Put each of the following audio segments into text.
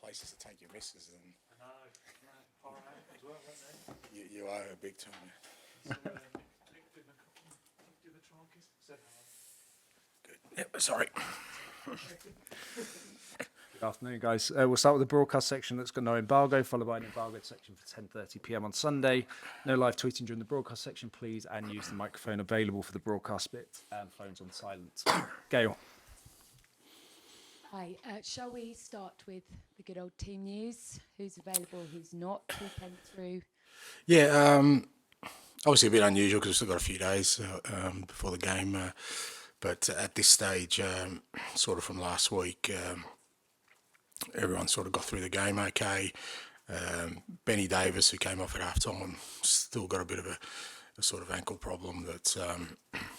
places to take your missus, and I know, far out as well, weren't they? you owe her big time. So, give a try, kiss. Said hello. Good. Yep, sorry. Good afternoon, guys. We'll start with the broadcast section that's got no embargo, followed by an embargoed section for 10:30 p.m. on Sunday. No live tweeting during the broadcast section, please, and use the microphone available for the broadcast bit and phones on silent. Gail. Hi, shall we start with the good old team news? Who's available, who's not, who came through? Yeah, obviously a bit unusual because we've still got a few days before the game. But at this stage, sort of from last week, everyone sort of got through the game okay. Benny Davis, who came off at half-time, still got a bit of a sort of ankle problem that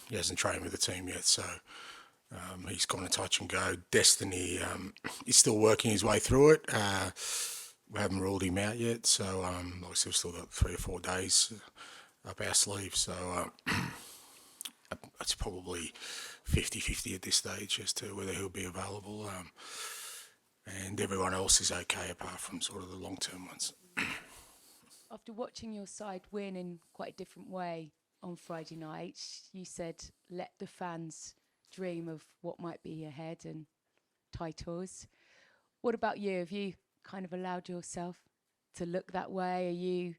he hasn't trained with the team yet, so he's kind of touch and go. Destiny, he's still working his way through it. We haven't ruled him out yet, so obviously we've still got 3 or 4 days up our sleeve, so it's probably 50-50 at this stage as to whether he'll be available. And everyone else is okay apart from sort of the long-term ones. After watching your side win in quite a different way on Friday night, you said, let the fans dream of what might be ahead and titles. What about you? Have you kind of allowed yourself to look that way? Are you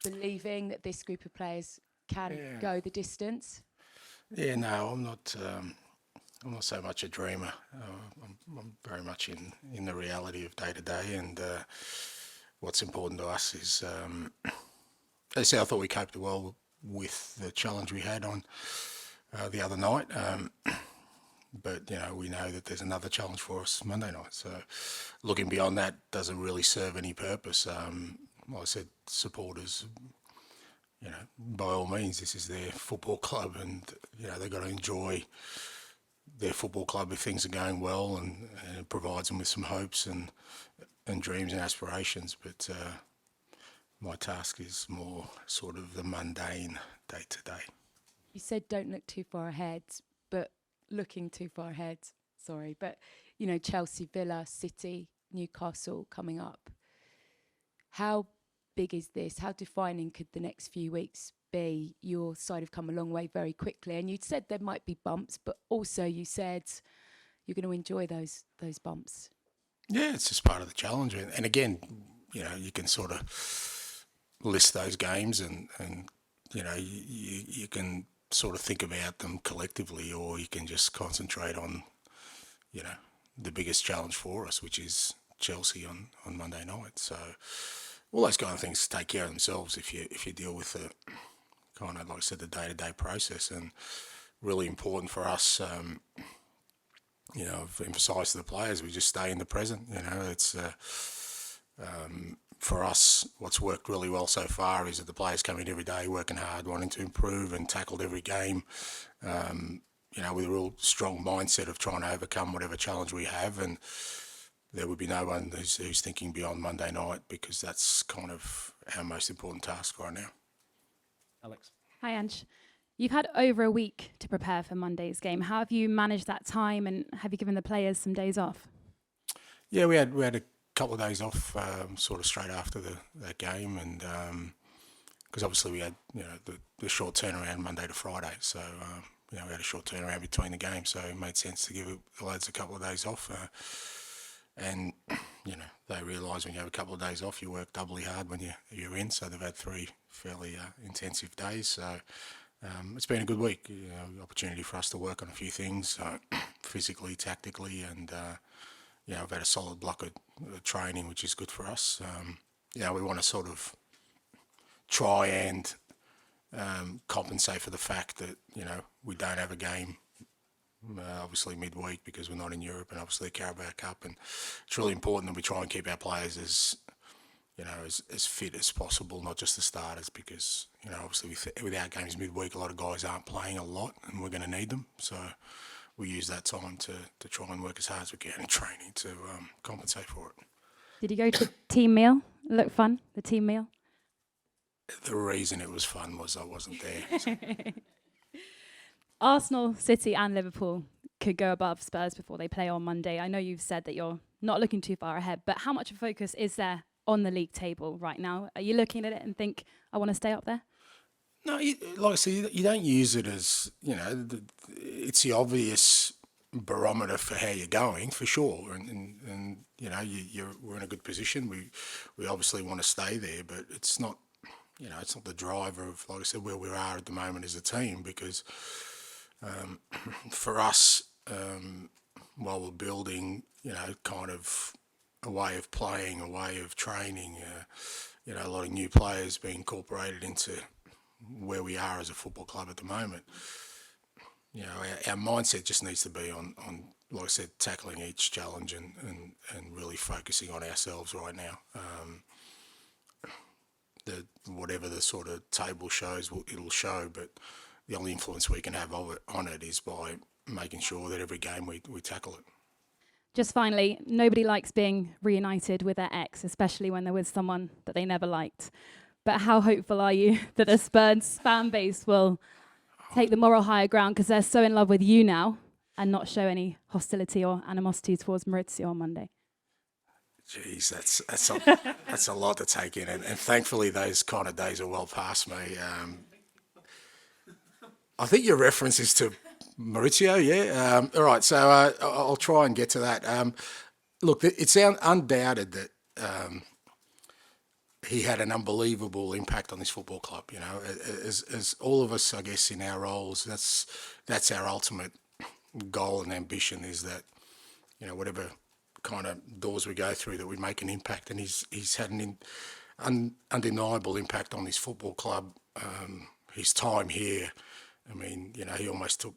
believing that this group of players can go the distance? Yeah, no, I'm not so much a dreamer. I'm very much in the reality of day to day, and what's important to us is, as I say, I thought we coped well with the challenge we had on the other night. But, we know that there's another challenge for us Monday night. So looking beyond that doesn't really serve any purpose. Like I said, supporters, by all means, this is their football club, and, they've got to enjoy their football club if things are going well, and it provides them with some hopes and dreams and aspirations. But my task is more sort of the mundane day to day. You said don't look too far ahead, but looking too far ahead, but Chelsea, Villa, City, Newcastle coming up. How big is this? How defining could the next few weeks be? Your side have come a long way very quickly, and you said there might be bumps, but also you said you're going to enjoy those bumps. Yeah, it's just part of the challenge, and again, you can sort of list those games, and you can sort of think about them collectively, or you can just concentrate on the biggest challenge for us, which is Chelsea on Monday night. So all those kind of things take care of themselves if you deal with the kind of, like I said, the day-to-day process. And really important for us, I've emphasised to the players, we just stay in the present. It's for us, what's worked really well so far is that the players come in every day working hard, wanting to improve, and tackled every game with a real strong mindset of trying to overcome whatever challenge we have. And there would be no one who's thinking beyond Monday night, because that's kind of our most important task right now. Alex. Hi, Ange. You've had over a week to prepare for Monday's game. How have you managed that time, and have you given the players some days off? Yeah, we had a couple of days off sort of straight after that game, and because obviously we had the short turnaround Monday to Friday, so we had a short turnaround between the games, so it made sense to give the lads a couple of days off. And they realise when you have a couple of days off, you work doubly hard when you're in. So they've had 3 fairly intensive days. So it's been a good week. Opportunity for us to work on a few things, physically, tactically, and I've had a solid block of training, which is good for us. We want to sort of try and compensate for the fact that we don't have a game. Obviously midweek, because we're not in Europe, and obviously the Carabao Cup, and it's really important that we try and keep our players as fit as possible, not just the starters, because obviously without games midweek, a lot of guys aren't playing a lot, and we're going to need them. So we use that time to try and work as hard as we can in training to compensate for it. Did you go to the team meal? Look fun, the team meal? The reason it was fun was I wasn't there. So. Arsenal, City and Liverpool could go above Spurs before they play on Monday? I know you've said that you're not looking too far ahead, but how much of a focus is there on the league table right now? Are you looking at it and think, I want to stay up there? No, like I said, you don't use it as, it's the obvious barometer for how you're going, for sure. And we're in a good position. We obviously want to stay there, but it's not, it's not the driver of, like I said, where we are at the moment as a team, because for us, while we're building, kind of a way of playing, a way of training, a lot of new players being incorporated into where we are as a football club at the moment. Our mindset just needs to be on, like I said, tackling each challenge and really focusing on ourselves right now. Whatever the sort of table shows, it'll show, but the only influence we can have on it is by making sure that every game we tackle it. Just finally, nobody likes being reunited with their ex, especially when they're with someone that they never liked. But how hopeful are you that the Spurs fan base will take the moral higher ground because they're so in love with you now and not show any hostility or animosity towards Mauricio on Monday? Jeez, that's a lot to take in, and thankfully those kind of days are well past me. I think your reference is to Mauricio, yeah. All right, so I'll try and get to that. Look, it's undoubted that he had an unbelievable impact on this football club. As all of us, I guess, in our roles, that's our ultimate goal and ambition, is that whatever kind of doors we go through, that we make an impact, and he's had an undeniable impact on this football club. His time here, I mean, he almost took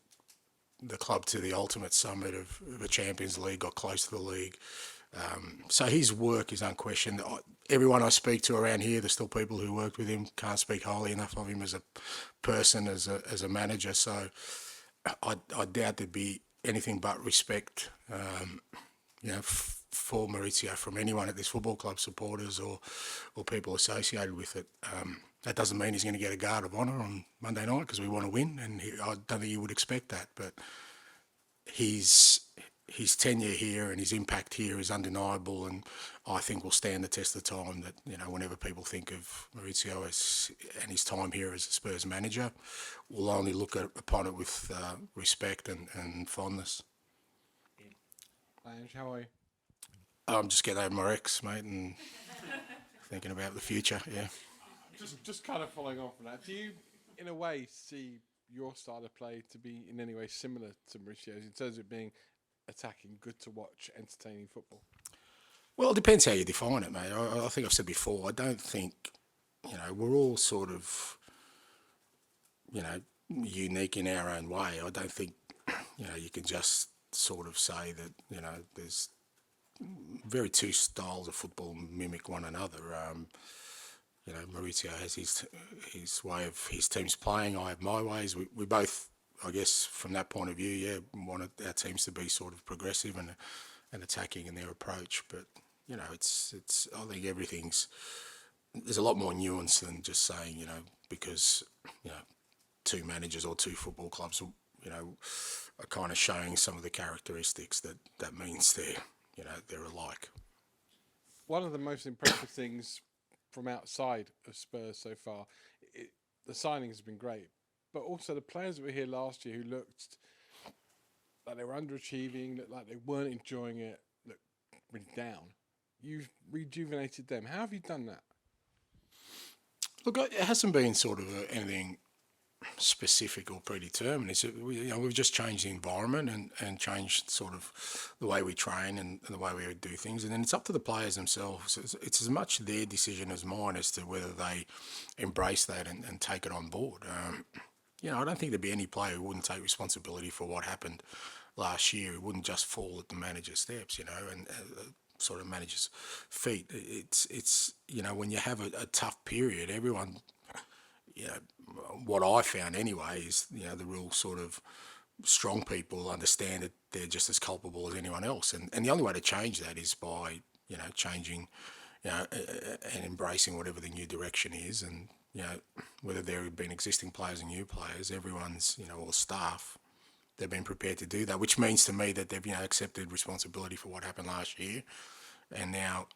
the club to the ultimate summit of the Champions League, got close to the league. So his work is unquestioned. Everyone I speak to around here, there's still people who worked with him, can't speak highly enough of him as a person, as a manager. So I doubt there'd be anything but respect, for Mauricio from anyone at this football club, supporters or people associated with it. That doesn't mean he's going to get a guard of honour on Monday night, because we want to win, and I don't think you would expect that. But his tenure here and his impact here is undeniable, and I think will stand the test of time. That whenever people think of Mauricio and his time here as a Spurs manager, we'll only look upon it with respect and fondness. Ange, how are you? I'm just getting over my ex, mate, and thinking about the future. Yeah. Just kind of following on from that, do you, in a way, see your style of play to be in any way similar to Mauricio's in terms of being attacking, good to watch, entertaining football? Well, it depends how you define it, mate. I think I've said before, I don't think, we're all sort of, unique in our own way. I don't think, you can just sort of say that, there's very two styles of football mimic one another. Mauricio has his way of his team's playing. I have my ways. We both, I guess, from that point of view, want our teams to be sort of progressive and attacking in their approach. But it's I think there's a lot more nuance than just saying because two managers or two football clubs are kind of showing some of the characteristics that means they're alike. One of the most impressive things from outside of Spurs so far, the signings have been great, but also the players that were here last year who looked like they were underachieving, looked like they weren't enjoying it, looked really down. You've rejuvenated them. How have you done that? Look, it hasn't been sort of anything specific or predetermined. We've just changed the environment and changed sort of the way we train and the way we do things, and then it's up to the players themselves. It's as much their decision as mine as to whether they embrace that and take it on board. I don't think there'd be any player who wouldn't take responsibility for what happened last year. It wouldn't just fall at the manager's steps, and sort of manager's feet. It's when you have a tough period, everyone. What I found anyway is, the real sort of strong people understand that they're just as culpable as anyone else. And the only way to change that is by, changing, and embracing whatever the new direction is. And, whether there have been existing players and new players, everyone's, all staff, they've been prepared to do that, which means to me that they've accepted responsibility for what happened last year, and now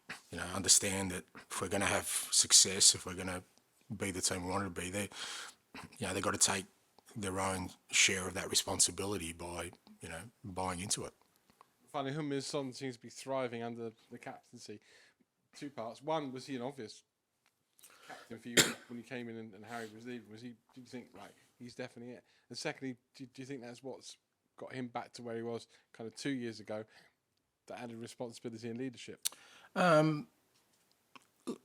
understand that if we're going to have success, if we're going to be the team we wanted to be, they've got to take their own share of that responsibility by buying into it. Finally, Heung-min Son seems to be thriving under the captaincy. Two parts. One, was he an obvious captain for you when he came in and Harry was leaving? Did you think, right, he's definitely it? And secondly, do you think that's what's got him back to where he was kind of 2 years ago, that added responsibility and leadership?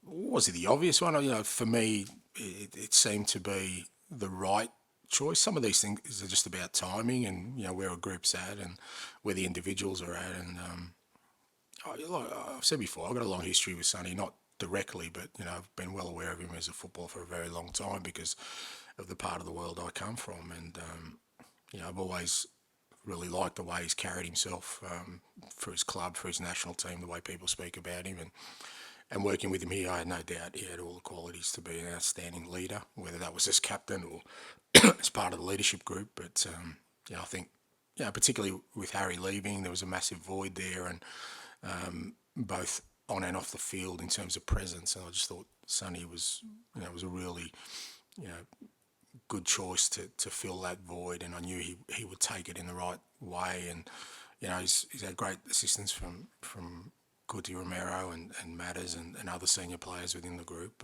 Was it the obvious one? For me, it seemed to be the right choice. Some of these things are just about timing and where a group's at and where the individuals are at. And like I've said before, I've got a long history with Sonny, not directly, but I've been well aware of him as a footballer for a very long time because of the part of the world I come from. And I've always really liked the way he's carried himself for his club, for his national team, the way people speak about him. And working with him here, I had no doubt he had all the qualities to be an outstanding leader, whether that was as captain or as part of the leadership group. But I think, particularly with Harry leaving, there was a massive void there, and both on and off the field in terms of presence. And I just thought Sonny was a really good choice to fill that void, and I knew he would take it in the right way. And he's had great assistance from Guti Romero and Matters and other senior players within the group.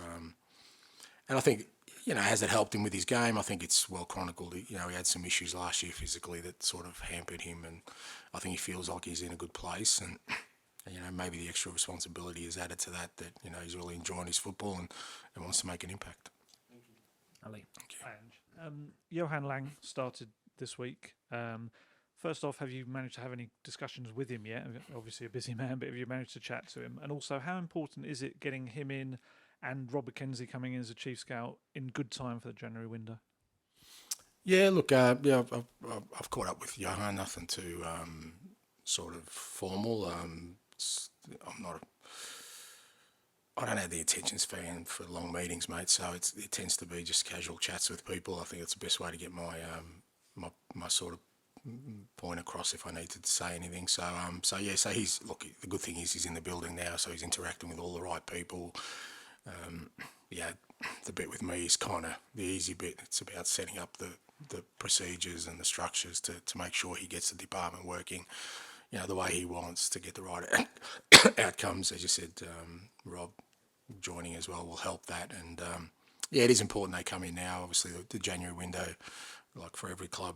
And I think, has it helped him with his game? I think it's well chronicled. He had some issues last year physically that sort of hampered him, and I think he feels like he's in a good place. And maybe the extra responsibility is added to that he's really enjoying his football and wants to make an impact. Ali. Ange. Johan Lang started this week. First off, have you managed to have any discussions with him yet? Obviously a busy man, but have you managed to chat to him? And also, how important is it getting him in and Rob McKenzie coming in as a chief scout in good time for the January window? Yeah, look, I've caught up with Johan. Nothing too sort of formal. I don't have the attention span for long meetings, mate. So it tends to be just casual chats with people. I think it's the best way to get my my sort of point across if I need to say anything. So he's the good thing is he's in the building now, so he's interacting with all the right people. The bit with me is kind of the easy bit. It's about setting up the procedures and the structures to make sure he gets the department working, the way he wants to get the right outcomes. As you said, Rob joining as well will help that. And it is important they come in now. Obviously, the January window, like for every club,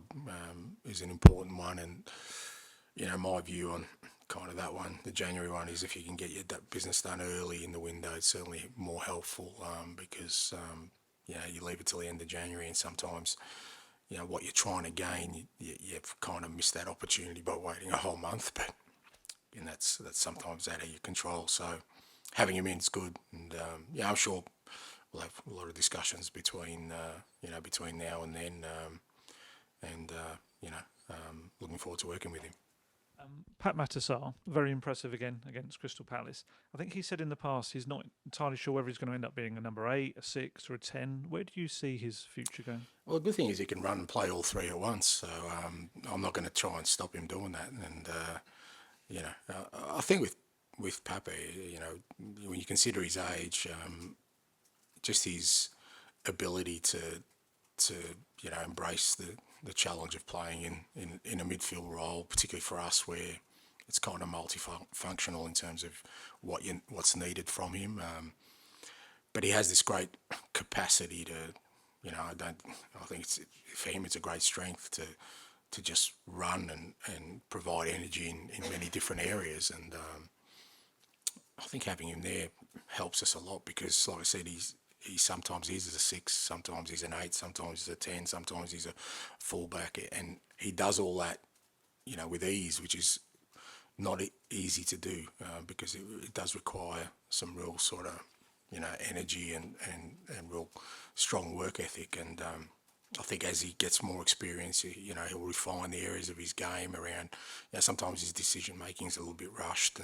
is an important one. And my view on kind of that one, the January one, is if you can get your business done early in the window, it's certainly more helpful because you leave it till the end of January, and sometimes what you're trying to gain, you've kind of missed that opportunity by waiting a whole month. But that's sometimes out of your control. So having him in is good, and I'm sure we'll have a lot of discussions between between now and then, looking forward to working with him. Pat Matassar, very impressive again against Crystal Palace. I think he said in the past he's not entirely sure whether he's going to end up being a number 8, a 6 or a 10. Where do you see his future going? Well, the good thing is he can run and play all three at once, so I'm not going to try and stop him doing that. And, I think with Pape, when you consider his age, just his ability to embrace the challenge of playing in a midfield role, particularly for us, where it's kind of multifunctional in terms of what's needed from him. But he has this great capacity to, I think for him it's a great strength to just run and provide energy in many different areas. And I think having him there helps us a lot because, like I said, he sometimes is a 6, sometimes he's an 8, sometimes he's a 10, sometimes he's a fullback, and he does all that, with ease, which is not easy to do because it does require some real sort of, energy and real strong work ethic. And I think as he gets more experience, he'll refine the areas of his game around. Sometimes his decision making is a little bit rushed,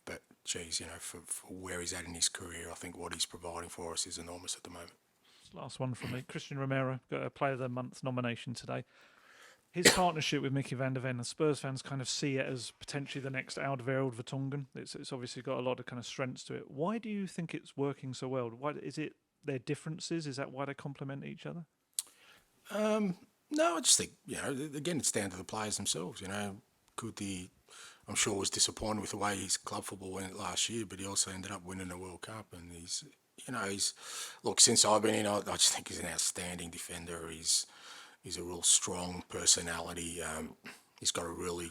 but geez, for where he's at in his career, I think what he's providing for us is enormous at the moment. Last one from me. Christian Romero got a Player of the Month nomination today. his partnership with Mickey van der Ven, and Spurs fans kind of see it as potentially the next Alderweireld Vertonghen. It's obviously got a lot of kind of strengths to it. Why do you think it's working so well? Why is it their differences? Is that why they complement each other? No, I just think, again, it's down to the players themselves. I'm sure was disappointed with the way his club football went last year, but he also ended up winning the World Cup. And look, since I've been in, I just think he's an outstanding defender. He's a real strong personality. He's got a really,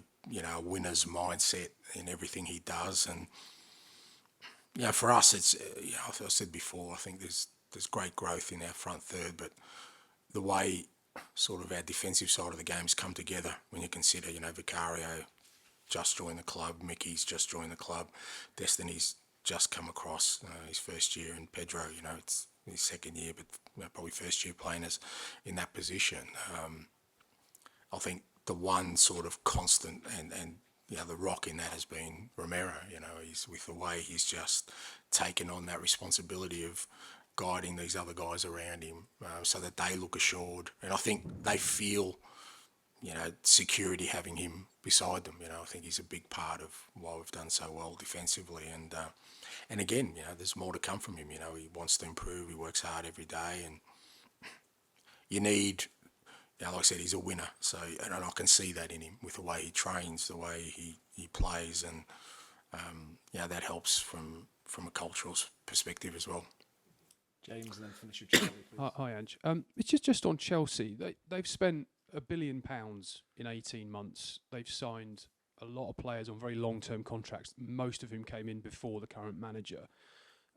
winner's mindset in everything he does. And, for us, it's, I said before, I think there's great growth in our front third, but the way sort of our defensive side of the game's come together when you consider, Vicario just joined the club, Mickey's just joined the club, Destiny's just come across his first year, and Pedro, it's his second year, but probably first year playing us in that position. I think the one sort of constant and the rock in that has been Romero. He's with the way he's just taken on that responsibility of guiding these other guys around him so that they look assured. And I think they feel, security having him beside them. I think he's a big part of why we've done so well defensively. And again, there's more to come from him. He wants to improve. He works hard every day. And you need, like I said, he's a winner. So, and I can see that in him with the way he trains, the way he plays. And, that helps from a cultural perspective as well. James, and then finish with Charlie, please. Hi, Ange. It's just on Chelsea. They've spent £1 billion in 18 months. They've signed a lot of players on very long-term contracts, most of whom came in before the current manager.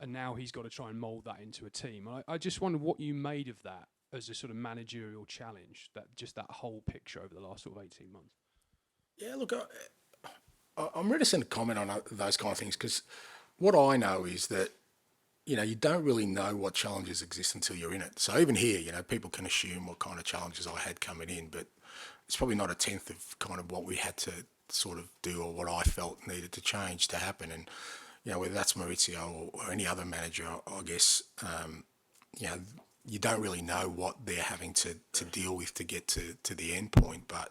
And now he's got to try and mould that into a team. I just wonder what you made of that as a sort of managerial challenge, that whole picture over the last sort of 18 months. Yeah, look, I'm reticent to comment on those kind of things because what I know is that you don't really know what challenges exist until you're in it. So even here, people can assume what kind of challenges I had coming in, but it's probably not a tenth of kind of what we had to sort of do or what I felt needed to change to happen. And, whether that's Mauricio or any other manager, I guess, you don't really know what they're having to deal with to get to the end point. But,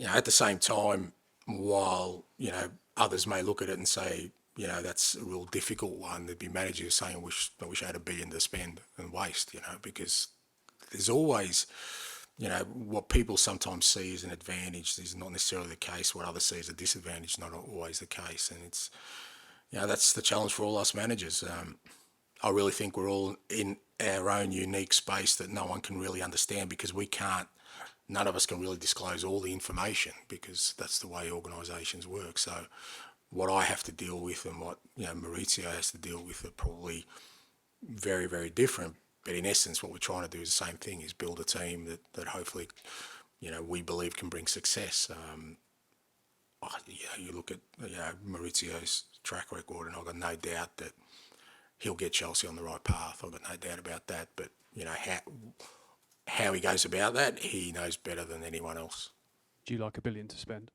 at the same time, while, others may look at it and say, that's a real difficult one. There'd be managers saying, I wish I had $1 billion to spend and waste, because there's always, what people sometimes see as an advantage is not necessarily the case. What others see as a disadvantage, not always the case. And it's, that's the challenge for all us managers. I really think we're all in our own unique space that no one can really understand because none of us can really disclose all the information because that's the way organisations work. So what I have to deal with and what Mauricio has to deal with are probably very, very different. But in essence, what we're trying to do is the same thing: is build a team that hopefully, we believe can bring success. You look at Mauricio's track record, and I've got no doubt that he'll get Chelsea on the right path. I've got no doubt about that. But how he goes about that, he knows better than anyone else. Do you like $1 billion to spend?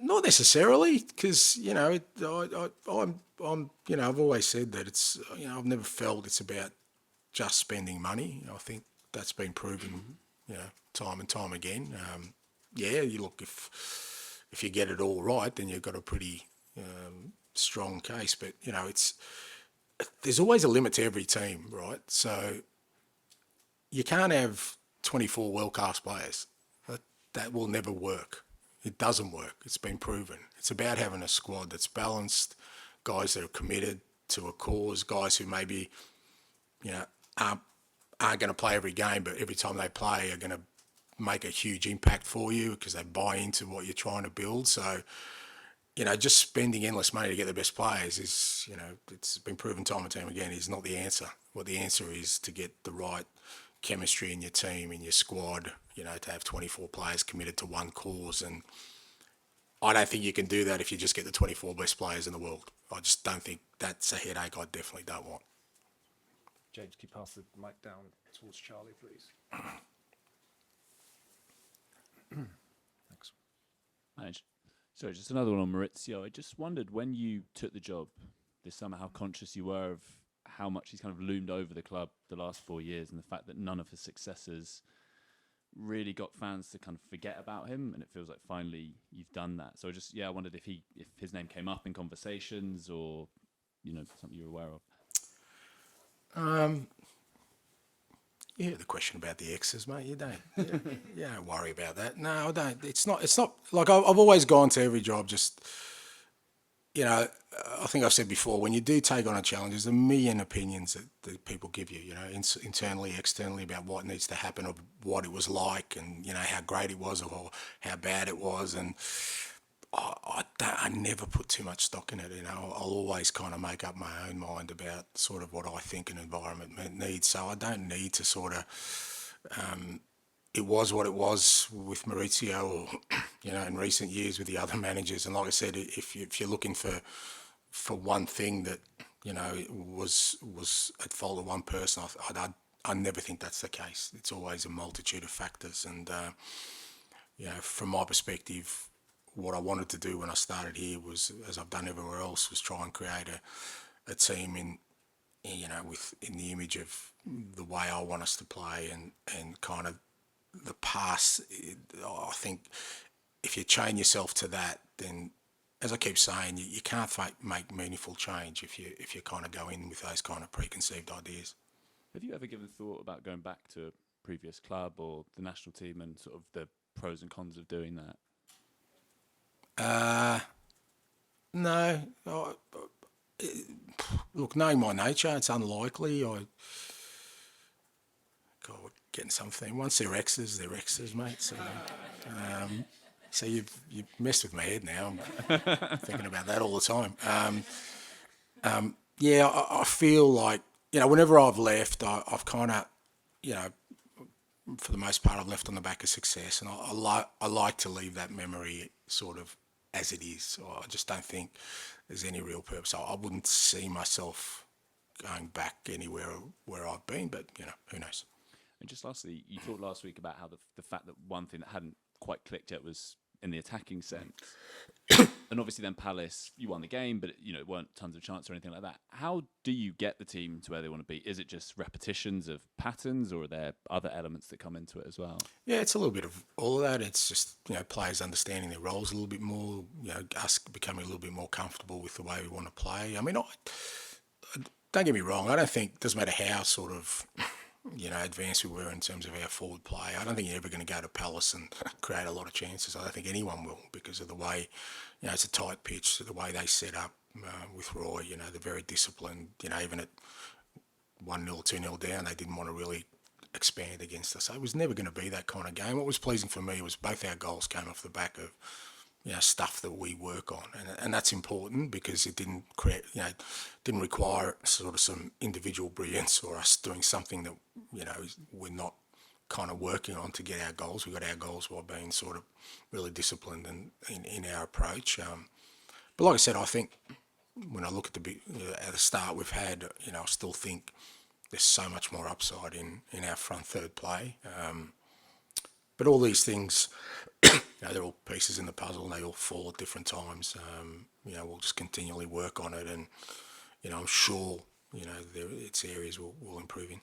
Not necessarily, because I'm I've always said that it's I've never felt it's about just spending money. I think that's been proven time and time again. You look, if you get it all right, then you've got a pretty strong case. But there's always a limit to every team, right? So you can't have 24 world-class players. That will never work. It doesn't work. It's been proven. It's about having a squad that's balanced, guys that are committed to a cause, guys who maybe, aren't going to play every game, but every time they play are going to make a huge impact for you because they buy into what you're trying to build. So, just spending endless money to get the best players is, it's been proven time and time again, is not the answer. What the answer is to get the right chemistry in your team, in your squad, to have 24 players committed to one cause. And I don't think you can do that if you just get the 24 best players in the world. I just don't think that's a headache I definitely don't want. James, can you pass the mic down towards Charlie, please? Thanks. Ange. Sorry, just another one on Mauricio. I just wondered, when you took the job this summer, how conscious you were of how much he's kind of loomed over the club the last 4 years, and the fact that none of his successors really got fans to kind of forget about him, and it feels like finally you've done that. So I wondered if his name came up in conversations, or something you're aware of. You hear the question about the exes, mate. You don't worry about that. No, I don't. It's not like I've always gone to every job just, I think I've said before, when you do take on a challenge, there's a million opinions that people give you, internally, externally, about what needs to happen, or what it was like, and, how great it was or how bad it was. And I never put too much stock in it. I'll always kind of make up my own mind about sort of what I think an environment needs. So I don't need to sort of, it was what it was with Mauricio, or, in recent years with the other managers. And like I said, if you're looking for one thing that, was at fault of one person, I never think that's the case. It's always a multitude of factors. And, from my perspective, what I wanted to do when I started here was, as I've done everywhere else, was try and create a team in the image of the way I want us to play, and kind of the past. I think if you chain yourself to that, then, as I keep saying, you can't make meaningful change if you kind of go in with those kind of preconceived ideas. Have you ever given thought about going back to a previous club or the national team, and sort of the pros and cons of doing that? No. Look, knowing my nature, it's unlikely. God, we're getting something. Once they're exes, mate. So you've messed with my head now. I'm thinking about that all the time. I feel like, whenever I've left, I've kind of, for the most part, I've left on the back of success, and I like to leave that memory sort of as it is. I just don't think there's any real purpose. I wouldn't see myself going back anywhere where I've been, but who knows. And just lastly, you talked last week about how the fact that one thing that hadn't quite clicked yet was in the attacking sense. And obviously then Palace, you won the game, but it weren't tons of chance or anything like that. How do you get the team to where they want to be? Is it just repetitions of patterns, or are there other elements that come into it as well? Yeah, it's a little bit of all of that. It's just, players understanding their roles a little bit more, us becoming a little bit more comfortable with the way we want to play. I mean, don't get me wrong, I don't think, it doesn't matter how sort of, advanced we were in terms of our forward play, I don't think you're ever going to go to Palace and create a lot of chances. I don't think anyone will, because of the way, it's a tight pitch, the way they set up with Roy, they're very disciplined. Even at 1-0, 2-0 down, they didn't want to really expand against us. So it was never going to be that kind of game. What was pleasing for me was both our goals came off the back of, stuff that we work on, and that's important, because it didn't create, didn't require sort of some individual brilliance or us doing something that, we're not kind of working on to get our goals. We got our goals while being sort of really disciplined in our approach. But like I said, I think when I look at at the start we've had, I still think there's so much more upside in our front third play. But all these things, they're all pieces in the puzzle, and they all fall at different times. We'll just continually work on it, and I'm sure it's areas we'll improve in.